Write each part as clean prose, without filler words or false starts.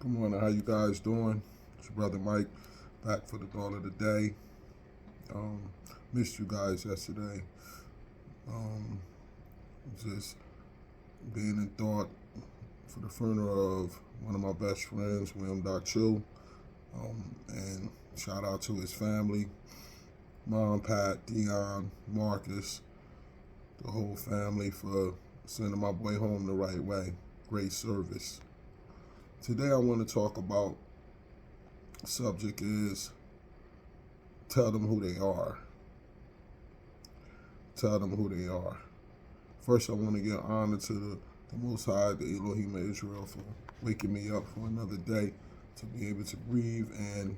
Good morning. How you guys doing? It's your brother Mike back for the thought of the day. Um, Missed you guys yesterday. Um, just being in thought for the funeral of one of my best friends, William Doc Chu. And shout out to his family, Mom, Pat, Dion, Marcus, the whole family for sending my boy home the right way. Great service. Today I want to talk about subject is tell them who they are. Tell them who they are. First, I want to give honor to the Most High, the Elohim of Israel, for waking me up for another day to be able to breathe and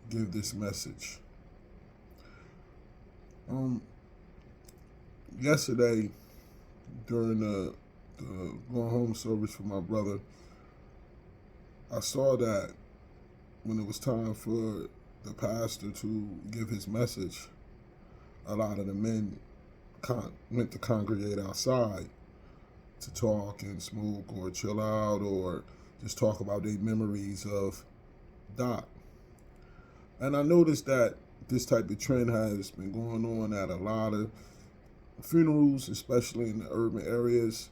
give this message. Yesterday, during the going home service for my brother, I saw that when it was time for the pastor to give his message, a lot of the men went to congregate outside to talk and smoke or chill out or just talk about their memories of Doc. And I noticed that this type of trend has been going on at a lot of funerals, especially in the urban areas,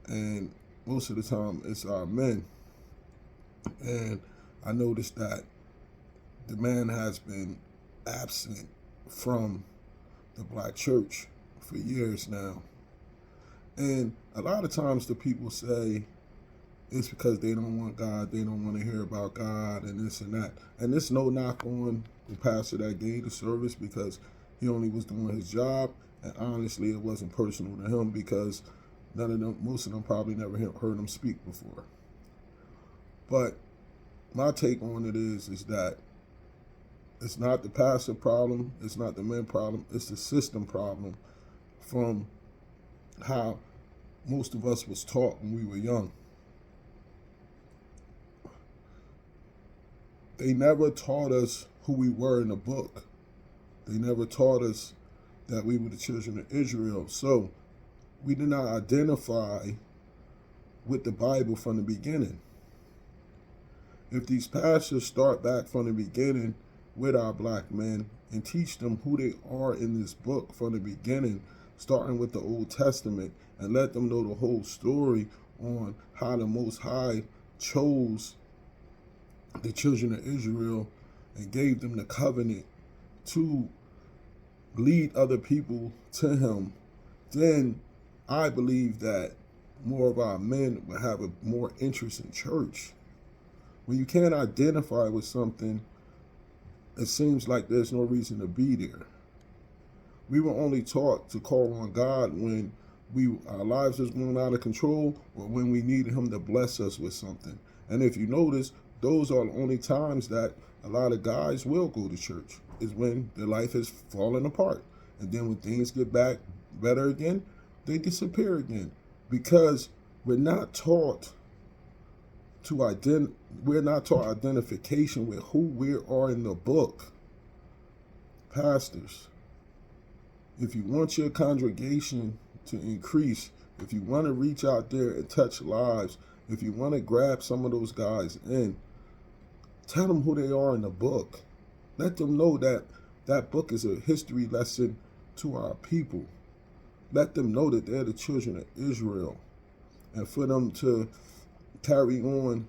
and most of the time it's our men. And I noticed that the man has been absent from the black church for years now. And a lot of times the people say it's because they don't want God, they don't want to hear about God and this and that. And there's no knock on the pastor that gave the service because he only was doing his job. And honestly, it wasn't personal to him because most of them probably never heard him speak before. But my take on it is that it's not the pastor problem, it's not the men problem, it's the system problem from how most of us was taught when we were young. They never taught us who we were in the book. They never taught us that we were the children of Israel. So we did not identify with the Bible from the beginning. If these pastors start back from the beginning with our black men and teach them who they are in this book from the beginning, starting with the Old Testament, and let them know the whole story on how the Most High chose the children of Israel and gave them the covenant to lead other people to him, then I believe that more of our men will have a more interest in church. When you can't identify with something, it seems like there's no reason to be there. We were only taught to call on God when our lives was going out of control or when we needed him to bless us with something. And if you notice, those are the only times that a lot of guys will go to church, is when their life is falling apart. And then when things get back better again, they disappear again. Because we're not taught identification with who we are in the book. Pastors, if you want your congregation to increase, if you want to reach out there and touch lives, if you want to grab some of those guys in, tell them who they are in the book. Let them know that that book is a history lesson to our people. Let them know that they're the children of Israel. And for them to carry on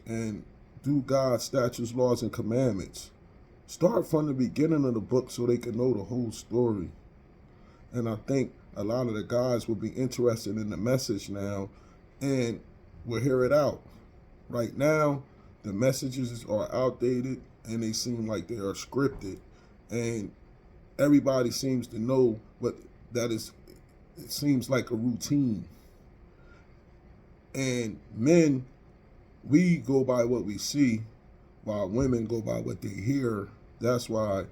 and do God's statutes, laws, and commandments. Start from the beginning of the book so they can know the whole story. And I think a lot of the guys will be interested in the message now and will hear it out. Right now, the messages are outdated and they seem like they are scripted. And everybody seems to know what that is. It seems like a routine. And men, we go by what we see, while women go by what they hear. That's why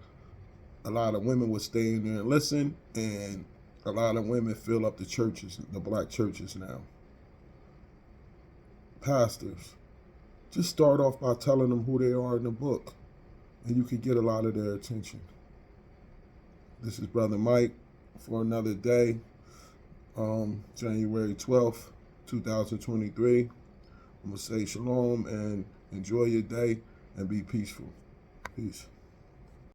a lot of women will stay in there and listen, and a lot of women fill up the churches, the black churches now. Pastors, just start off by telling them who they are in the book, and you can get a lot of their attention. This is Brother Mike for another day, January 12th, 2023. I'm going to say shalom and enjoy your day and be peaceful. Peace.